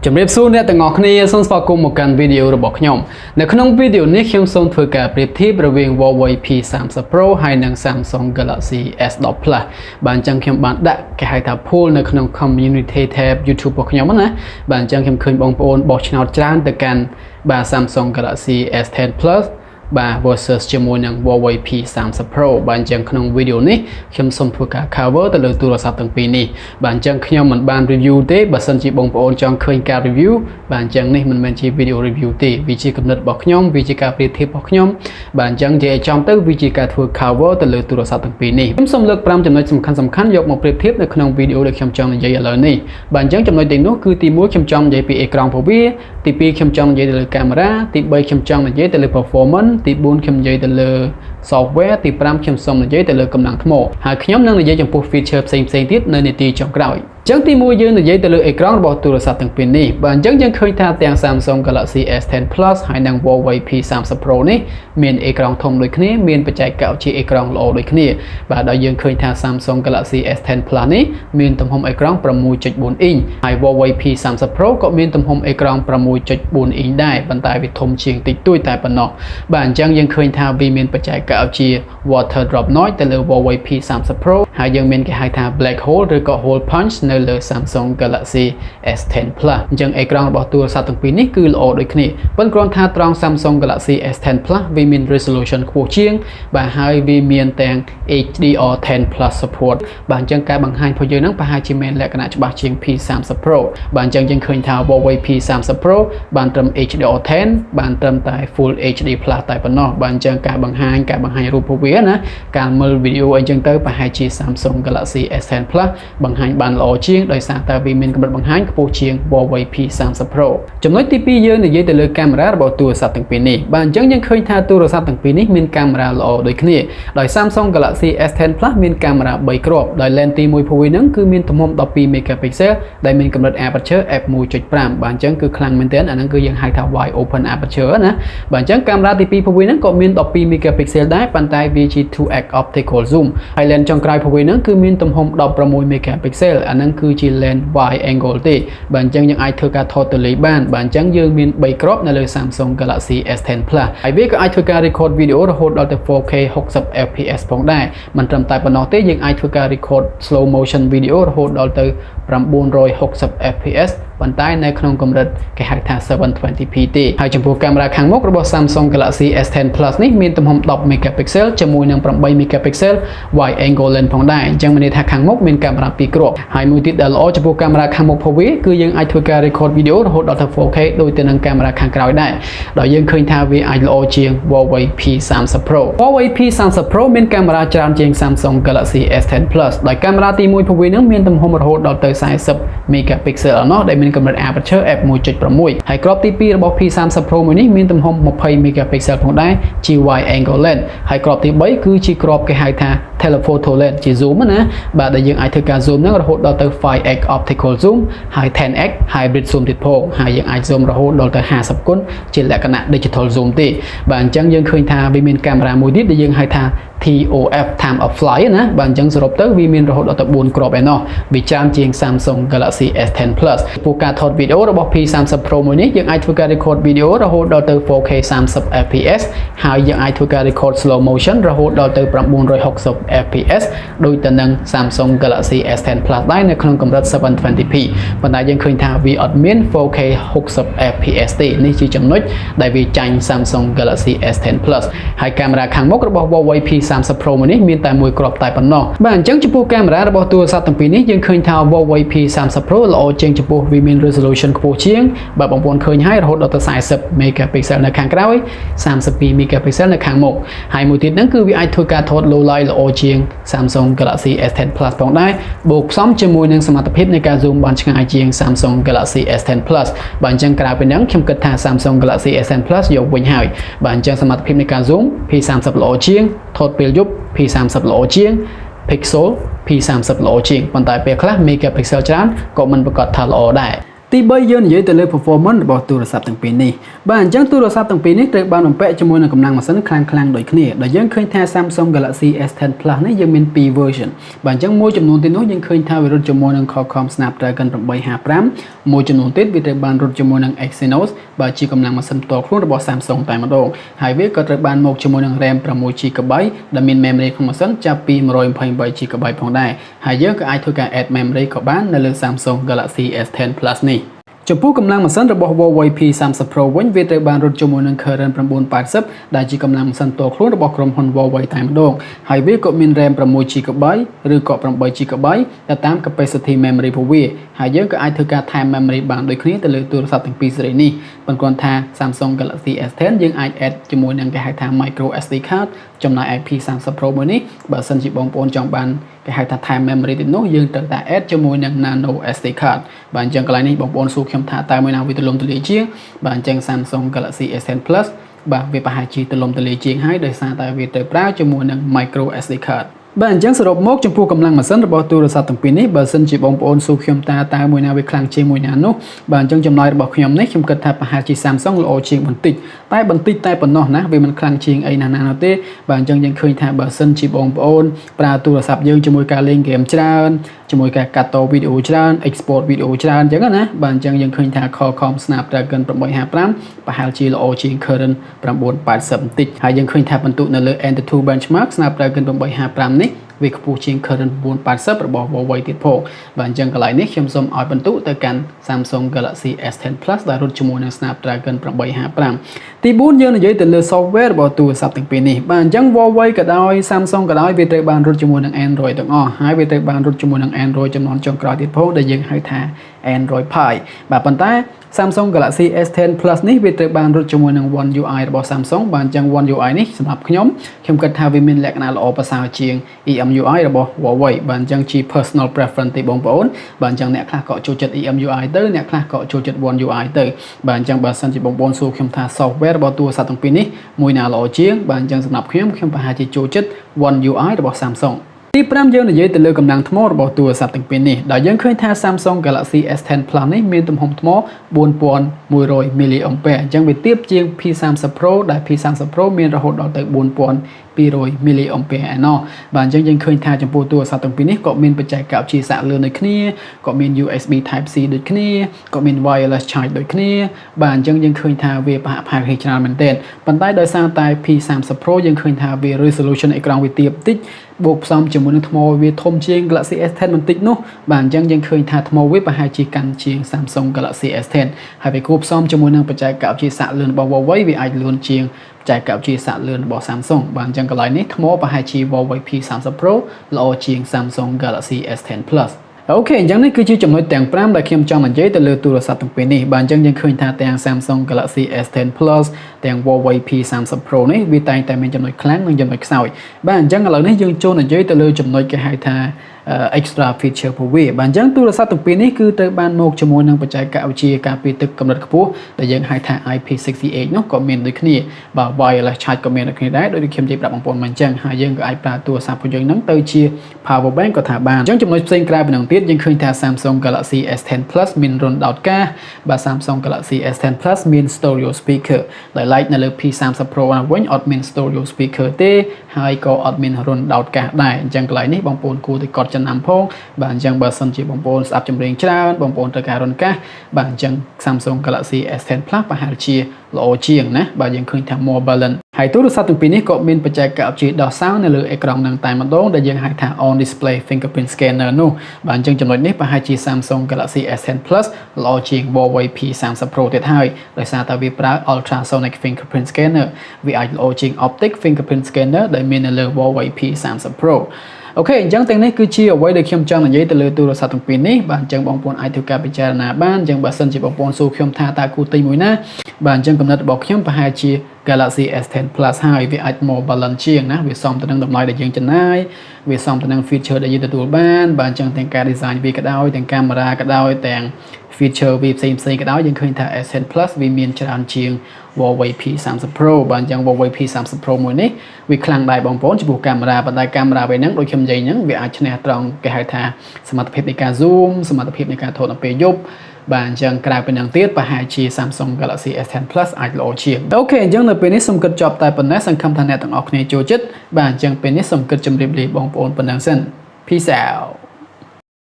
ជំរាបសួរអ្នកទាំងអស់គ្នាសូមស្វាគមន៍មកកាន់វីដេអូរបស់ខ្ញុំនៅក្នុងវីដេអូនេះខ្ញុំសូមធ្វើការប្រៀបធៀបរវាង Huawei P30 Pro ហើយនិង Samsung Galaxy S10PLUS បាទអញ្ចឹងខ្ញុំបានដាក់គេហៅថា poll នៅក្នុង community tab YouTube របស់ខ្ញុំណាបាទអញ្ចឹងខ្ញុំឃើញបងប្អូនបោះឆ្នោតច្រើនទៅកាន់បាទ Samsung Galaxy S10PLUS បាទ versus ជាមួយនឹង Huawei P30 Pro បាទអញ្ចឹងក្នុងវីដេអូនេះខ្ញុំសូមធ្វើការ cover ទៅលើទូរស័ព្ទទាំងពីរនេះបាទអញ្ចឹងខ្ញុំមិនបាន review ទេបើសិនជាបងប្អូនចង់ឃើញការ review បាទអញ្ចឹងនេះមិនមែនជា video review ទេវាជាគំនិតរបស់ខ្ញុំវាជាការប្រៀបធៀបរបស់ខ្ញុំបាទអញ្ចឹងនិយាយចំទៅវាជាការធ្វើ cover ទៅលើទូរស័ព្ទទាំងពីរនេះខ្ញុំសូមលើក5ចំណុចសំខាន់យកមកប្រៀបធៀបនៅក្នុងវីដេអូដែលខ្ញុំចង់និយាយឥឡូវនេះបាទអញ្ចឹងចំណុចទាំងនោះគឺទី1ខ្ញុំចង់និយាយពីអេក្រង់របស់វាទី2ខ្ញុំចង់និយាយទៅលើកាមេរ៉ាទី3ខ្ញុំចង់និយាយទៅលើ performance ទី4ខ្ញុំនិយាយទៅលើ software ទី5ខ្ញុំសូមនិយាយទៅលើកម្លាំងថ្មហើយខ្ញុំនឹងនិយាយចំពោះ feature ផ្សេងៗទៀតនៅនាទីចុងក្រោយចឹងទី1យើងនិយាយទៅលើអេក្រង់របស់ទូរស័ព្ទទាំងពីរនេះបាទអញ្ចឹងយើងឃើញថាទាំង Samsung Galaxy S10PLUS ហើយនិង Huawei P30 Pro នេះមានអេក្រង់ធំដូចគ្នាមានបច្ចេកវិទ្យាអេក្រង់ល្អដូចគ្នាបាទដោយយើងឃើញថា Samsung Galaxy S10PLUS នេះមានទំហំអេក្រង់ 6.4 អ៊ីងហើយ Huawei P30 Pro ក៏មានទំហំអេក្រង់ 6.4 អ៊ីងដែរប៉ុន្តែវាធំជាងតិចតួចតែប៉ុណ្ណោះបាទអញ្ចឹងយើងឃើញថាវាមានបច្ចេកវិទ្យា Water Drop Noise ទៅលើ Huawei P30 Pro ហើយយើងមានគេហៅថា Black Hole ឬក៏ Hole Punch នៅលើ Samsung Galaxy S10PLUS អញ្ចឹងអេក្រង់របស់ទូរស័ព្ទទាំងពីរនេះគឺល្អដូចគ្នាប៉ុន្តែគ្រាន់ថាត្រង់ Samsung Galaxy S10PLUS វាមាន resolution ខ្ពស់ជាងបាទហើយវាមានទាំង HDR10+ support បាទអញ្ចឹងការបង្ហាញរបស់យើងហ្នឹងប្រហែលជាមានលក្ខណៈច្បាស់ជាង P30 Pro បាទអញ្ចឹងយើងឃើញថា Huawei P30 Pro បានត្រឹម HDR10 បានត្រឹមតែ Full HD+ តែប៉ុណ្ណោះបាទអញ្ចឹងការបង្ហាញរូបរបស់វាណាការមើលវីដេអូអីចឹងទៅប្រហែលជា Samsung Galaxy S10PLUS បង្ហាញបានល្អជាងដោយសារតែវាមានកម្រិតបង្ហាញខ្ពស់ជាង Huawei P30 Pro ចំណុចទី2យើងនិយាយទៅលើកាមេរ៉ារបស់ទូរស័ព្ទទាំងពីរនេះបាទអញ្ចឹងយើងឃើញថាទូរស័ព្ទទាំងពីរនេះមានកាមេរ៉ាល្អដូចគ្នាដោយ Samsung Galaxy S10PLUS មានកាមេរ៉ា3គ្រាប់ដោយ lens ទី1របស់វាហ្នឹងគឺមានទំហំ12 megapixel ដែលមានកម្រិត aperture f1.5 បាទអញ្ចឹងគឺខ្លាំងមែនទែនអាហ្នឹងគឺយើងហៅថា wide open aperture ណាបាទអញ្ចឹងកាមេរ៉ាទី2របស់វាហ្នឹងក៏មាន12 megapixel ដែរប៉ុន្តែវាជា 2x optical zoom ហើយ lens ចុងក្រោយរបស់វាហ្នឹងគឺមានទំហំ16 megapixel អាហ្នឹងគឺជា lens wide angle ទេបាទអញ្ចឹងយើងអាចធ្វើការថតទៅលេខបានបាទអញ្ចឹងយើងមាន3គ្រាប់នៅលើ Samsung Galaxy S10PLUS ហើយវាក៏អាចធ្វើការ record video រហូតដល់ទៅ 4K 60 fps ផងដែរមិនត្រឹមតែប៉ុណ្ណោះទេយើងអាចធ្វើការ record slow motion video រហូតដល់ទៅ960 fps ប៉ុន្តែនៅក្នុងកម្រិតគេហៅថា 720p ទេហើយចំពោះកាមេរ៉ាខាងមុខរបស់ Samsung Galaxy S10PLUS នេះមានទំហំ10 megapixel ជាមួយនឹង8 megapixel wide angle lens ផងដែរអញ្ចឹងមានន័យថាខាងមុខមានកាមេរ៉ា2គ្រាប់ហើយមួយទៀតដែលល្អចំពោះកាមេរ៉ាខាងមុខរបស់វាគឺយើងអាចធ្វើការ record video រហូតដល់ទៅ 4K ដូចទៅនឹងកាមេរ៉ាខាងក្រោយដែរដោយយើងឃើញថាវាអាចល្អជាង Huawei P30 Pro Huawei P30 Pro មានកាមេរ៉ាច្រើនជាង Samsung Galaxy S10PLUS ដោយកាមេរ៉ាទី1របស់វានឹងមានទំហំរហូតដល់ទៅ40 megapixel អណោះដែលមានកម្រិត aperture f1.6 ហើយក្របទី2របស់ P30 Pro មួយនេះមានទំហំ20 megapixel ផងដែរជា wide angle lens ហើយក្របទី3គឺជាក្របគេហៅថា telephoto lens ជា zoom ណាបាទដែលយើងអាចធ្វើការ zoom ហ្នឹងរហូតដល់ទៅ 5x optical zoom ហើយ 10x hybrid zoom ទៀតផងហើយយើងអាច zoom រហូតដល់ទៅ50គុណជាលក្ខណៈ digital zoom ទេបាទអញ្ចឹងយើងឃើញថាវាមានកាមេរ៉ាមួយទៀតដែលយើងហៅថា TOF time of flight ណាបាទអញ្ចឹងសរុបទៅវាមានរហូតដល់ទៅ4គ្រាប់ឯណោះវាច្រើនជាង Samsung Galaxy S10PLUS ពួកការថតវីដេអូរបស់ P30 Pro មួយនេះយើងអាចធ្វើការ record វីដេអូរហូតដល់ទៅ 4K 30 fps ហើយយើងអាចធ្វើការ record slow motion រហូតដល់ទៅ960 fps ដូចទៅនឹង Samsung Galaxy S10PLUS ដែរនៅក្នុងកម្រិត 720p ប៉ុន្តែយើងឃើញថាវាអត់មាន 4K 60 fps ទេនេះជាចំណុចដែលវាចាញ់ Samsung Galaxy S10PLUS ហើយកាមេរ៉ាខាងមុខរបស់ Huawei P30 Pro មួយនេះមានតែមួយគ្រាប់តែប៉ុណ្ណោះបាទអញ្ចឹងចំពោះកាមេរ៉ារបស់ទូរស័ព្ទទាំងពីរនេះយើងឃើញថា Huawei P30 Pro ល្អជាងចំពោះវាមាន resolution ខ្ពស់ជាងបាទបងប្អូនឃើញហើយរហូតដល់ទៅ40 megapixel នៅខាងក្រោយ32 megapixel នៅខាងមុខហើយមួយទៀតហ្នឹងគឺវាអាចធ្វើការថត low light ល្អជាង Samsung Galaxy S10PLUS ផងដែរបូកផ្សំជាមួយនឹងសមត្ថភាពនៃការ zoom បានឆ្ងាយជាង Samsung Galaxy S10PLUS បាទអញ្ចឹងក្រៅពីហ្នឹងខ្ញុំគិតថា Samsung Galaxy S10PLUS យកវិញហើយបាទអញ្ចឹងសមត្ថភាពនៃការ zoom P30 ល្អជាងថតពេលយប់ P30 ល្អជាង pixel P30 ល្អជាងប៉ុន្តែពេលខ្លះ megapixel ច្រើនក៏មិនប្រកាសថាល្អដែរ ទី3យើងនិយាយទៅលើ performance របស់ទូរស័ព្ទទាំងពីរនេះបាទអញ្ចឹងទូរស័ព្ទទាំងពីរនេះត្រូវបានបំពាក់ជាមួយនឹងកម្លាំងម៉ាស៊ីនខ្លាំងៗដូចគ្នាដែលយើងឃើញថា Samsung Galaxy S10PLUS នេះយើងមាន2 version បាទអញ្ចឹងមួយចំនួនទៀតនោះយើងឃើញថាវារត់ជាមួយនឹង Qualcomm Snapdragon 855មួយចំនួនទៀតវាត្រូវបានរត់ជាមួយនឹង Exynos បាទជាកម្លាំងម៉ាស៊ីនផ្ទាល់ខ្លួនរបស់ Samsung តែម្ដងហើយវាក៏ត្រូវបានមកជាមួយនឹង RAM 6GB ដែលមាន memory ក្នុងម៉ាស៊ីនចាប់ពី 128GB ផងដែរហើយយើងក៏អាចធ្វើការ add memory ក៏បាននៅលើ Samsung Galaxy S10PLUS នេះចំពោះកម្លាំងម៉ាស៊ីនរបស់ Huawei P30 Pro វិញវាត្រូវបានរត់ជាមួយនឹង Kirin 980ដែលជាកម្លាំងម៉ាស៊ីនផ្ទាល់ខ្លួនរបស់ក្រុមហ៊ុន Huawei តែម្ដងហើយវាក៏មាន RAM 6GB ឬក៏ 8GB ទៅតាម capacity memory របស់វាហើយយើងក៏អាចធ្វើការថែម memory បានដូចគ្នាទៅលើទូរស័ព្ទទាំងពីរស៊េរីនេះប៉ុន្តែគាត់ថា Samsung Galaxy S10 យើងអាច add ជាមួយនឹងគេហៅថា micro SD card ចំណែក P30 Pro មួយនេះបើសិនជាបងប្អូនចង់បានគេហៅថា time memory ទៀតនោះយើងត្រូវតែ add ជាមួយនឹង nano SD card បាទអញ្ចឹងកន្លែងនេះបងប្អូនសួរខ្ញុំថាតើមួយណាវាទូលំទូលាយជាងបាទអញ្ចឹង Samsung Galaxy S10PLUS បាទវាប្រហែលជាទូលំទូលាយជាងហើយដោយសារតែវាត្រូវប្រើជាមួយនឹង micro SD card បាទអញ្ចឹងសរុបមកចំពោះកម្លាំងម៉ាស៊ីនរបស់ទូរស័ព្ទទាំងពីរនេះបើសិនជាបងប្អូនសួរខ្ញុំតើមួយណាវាខ្លាំងជាងមួយណានោះបាទអញ្ចឹងចម្លើយរបស់ខ្ញុំនេះខ្ញុំគិតថាប្រហែលជា Samsung ល្អជាងបន្តិចតែប៉ុណ្ណោះណាវាមិនខ្លាំងជាងអីណានោះទេបាទអញ្ចឹងយើងឃើញថាបើសិនជាបងប្អូនប្រើទូរស័ព្ទយើងជាមួយការលេងហ្គេមច្រើនជាមួយការកាត់តវីដេអូច្រើន export វីដេអូច្រើនអញ្ចឹងណាបាទអញ្ចឹងយើងឃើញថា Qualcomm Snapdragon 855ប្រហែលជាល្អជាង Kirin 980បន្តិចហើយយើងឃើញថាបន្ទុកនៅលើ End-to benchmark Snapdragon 855នេះវាខ្ពស់ជាង Kirin 980របស់ Huawei ទៀតផងបាទអញ្ចឹងកន្លែងនេះខ្ញុំសូមឲ្យបន្ទុកទៅកាន់ Samsung Galaxy S10PLUS ដែលរត់ជាមួយនឹង Snapdragon 855ទី4យើងនិយាយទៅលើ software របស់ទូរស័ព្ទទាំងពីរនេះបាទអញ្ចឹង Huawei ក៏ដោយ Samsung ក៏ដោយវាត្រូវបានរត់ជាមួយនឹង Android ទាំងអស់ហើយវាត្រូវបានរត់ជាមួយនឹង Android ចំនួនចុងក្រោយទៀតផងដែលយើងហៅថា Android Pie បាទប៉ុន្តែ Samsung Galaxy S10PLUS នេះវាត្រូវបានរត់ជាមួយនឹង One UI របស់ Samsung បាទអញ្ចឹង One UI នេះសម្រាប់ខ្ញុំគិតថាវាមានលក្ខណៈល្អប្រសើរជាង EMUI របស់ Huawei បាទអញ្ចឹងជា personal preference ទេបងប្អូនបាទអញ្ចឹងអ្នកខ្លះក៏ចូលចិត្ត EMUI ទៅអ្នកខ្លះក៏ចូលចិត្ត One UI ទៅបាទអញ្ចឹងបើសិនជាបងប្អូនសួរខ្ញុំថា software របស់ទូរស័ព្ទទាំងពីរនេះមួយណាល្អជាងបាទអញ្ចឹងសម្រាប់ខ្ញុំប្រហែលជាចូលចិត្ត One UI របស់ Samsungទី5យើងនិយាយទៅលើកម្លាំងថ្មរបស់ទូរស័ព្ទទាំងពីរនេះដែលយើងឃើញថា Samsung Galaxy S10PLUS នេះមានទំហំថ្ម 4100 mAh អញ្ចឹងវាទាបជាង P30 Pro ដែល P30 Pro មានរហូតដល់ទៅ 4200 mAh ឯណោះបាទអញ្ចឹងយើងឃើញថាចំពោះទូរស័ព្ទទាំងពីរនេះក៏មានបច្ចេកវិទ្យាសាកលឿនដូចគ្នាក៏មាន USB Type C ដូចគ្នាក៏មាន wireless charge ដូចគ្នាបាទអញ្ចឹងយើងឃើញថាវាប្រហាក់ប្រហែលគ្នាច្រើនមែនទែនប៉ុន្តែដោយសារតែ P30 Pro យើងឃើញថាវា resolution អេក្រង់វាទាបតិចបូកផ្សំជាមួយនឹងថ្មវាធំជាង Galaxy S10 បន្តិចនោះបាទអញ្ចឹងយើងឃើញថាថ្មវាប្រហែលជាកាន់ជាង Samsung Galaxy S10 ហើយវាគួបផ្សំជាមួយនឹងបច្ចេកវិទ្យាសាកលឿនរបស់ Huawei វាអាចលឿនជាងបច្ចេកវិទ្យាសាកលឿនរបស់ Samsung បាទអញ្ចឹងកន្លែងនេះថ្មប្រហែលជា Huawei P30 Pro ល្អជាង Samsung Galaxy S10PLUSអូខេអញ្ចឹងនេះគឺជាចំណុចទាំង5ដែលខ្ញុំចង់និយាយទៅលើទូរស័ព្ទទាំងពីរនេះបាទអញ្ចឹងយើងឃើញថាទាំង Samsung Galaxy S10PLUS ទាំង Huawei P30 Pro នេះវាតែងតែមានចំណុចខ្លាំងនិងចំណុចខ្សោយបាទអញ្ចឹងឥឡូវនេះយើងចូលនិយាយទៅលើចំណុចគេហៅថា extra feature របស់វាបាទអញ្ចឹងទូរស័ព្ទទាំងពីរនេះគឺត្រូវបានមកជាមួយនឹងបច្ចេកវិទ្យាការពារទឹកកម្រិតខ្ពស់ដែលយើងហៅថា IP68 នោះក៏មានដូចគ្នាបាទ wireless charge ក៏មានដូចគ្នាដែរដូចខ្ញុំនិយាយប្រាប់បងប្អូនមកអញ្ចឹងហើយយើងក៏អាចប្រើទូរស័ព្ទរបស់យើងហ្នឹងទៅជា power bank ក៏ថាបានអញ្ចឹងចំណុចផ្សេងក្រៅពីហ្នឹងទៀតយើងឃើញថា Samsung Galaxy S10PLUS មាន run ដោតកាសបាទ Samsung Galaxy S10PLUS មាន stereo speaker ដែល like នៅលើ P30 Pro វិញអត់មាន stereo speaker ទេហើយក៏អត់មាន run ដោតកាសដែរអញ្ចឹងកន្លែងនេះបងប្អូនគួរតែកត់ចំណាំផងបាទអញ្ចឹងបើសិនជាបងប្អូនស្ដាប់ចម្រៀងច្រើនបងប្អូនត្រូវការរនកាសបាទអញ្ចឹង Samsung Galaxy S10PLUS ប្រហែលជាល្អជាងណាបាទយើងឃើញថា more balance ហើយទូរស័ព្ទទាំងពីរនេះក៏មានបច្ចេកវិទ្យាដោះ sound នៅលើអេក្រង់នឹងតែម្ដងដែលយើងហៅថា on display fingerprint scanner នោះបាទអញ្ចឹងចំណុចនេះប្រហែលជា Samsung Galaxy S10PLUS ល្អជាង Huawei P30 Pro ទៀតហើយដោយសារតែវាប្រើ ultrasonic fingerprint scanner វាអាចល្អជាង optic fingerprint scanner ដែលមាននៅលើ Huawei P30 Proអូខេអញ្ចឹងទាំងនេះគឺជាអ្វីដែលខ្ញុំចង់និយាយទៅលើទូរស័ព្ទទាំងពីរនេះបាទអញ្ចឹងបងប្អូនអាចធ្វើការពិចារណាបានអញ្ចឹងបើសិនជាបងប្អូនសួរខ្ញុំថាតើគួរទិញមួយណាបាទអញ្ចឹងកំណត់របស់ខ្ញុំប្រហែលជា Galaxy S10PLUS ហើយវាអាច more balance ជាងណាវាសមទៅនឹងតម្លៃដែលយើងចំណាយវាសមទៅនឹង feature ដែលយើងទទួលបានបាទអញ្ចឹងទាំងការ design វាក៏ដោយទាំងកាមេរ៉ាក៏ដោយទាំង feature វាផ្សេងៗក៏ដោយយើងឃើញថា S10 Plus វាមានច្រើនជាង Huawei P30 Pro បាទអញ្ចឹង Huawei P30 Pro មួយនេះវាខ្លាំងដែរបងប្អូនចំពោះកាមេរ៉ាប៉ុន្តែកាមេរ៉ាពេលហ្នឹងដូចខ្ញុំនិយាយហ្នឹងវាអាចឈ្នះត្រង់គេហៅថាសមត្ថភាពនៃការ zoom សមត្ថភាពនៃការថតនៅពេលយប់បាទអញ្ចឹងក្រៅពីហ្នឹងទៀតប្រហែលជា Samsung Galaxy S10 Plus អាចល្អជាងអូខេអញ្ចឹងនៅពេលនេះសូមគិតចប់តែប៉ុណ្ណេះសង្ឃឹមថាអ្នកទាំងអស់គ្នាចូលចិត្តបាទអញ្ចឹងពេលនេះសូមគិតជម្រាបលាបងប្អូនប៉ុណ្ណឹងសិន Peace out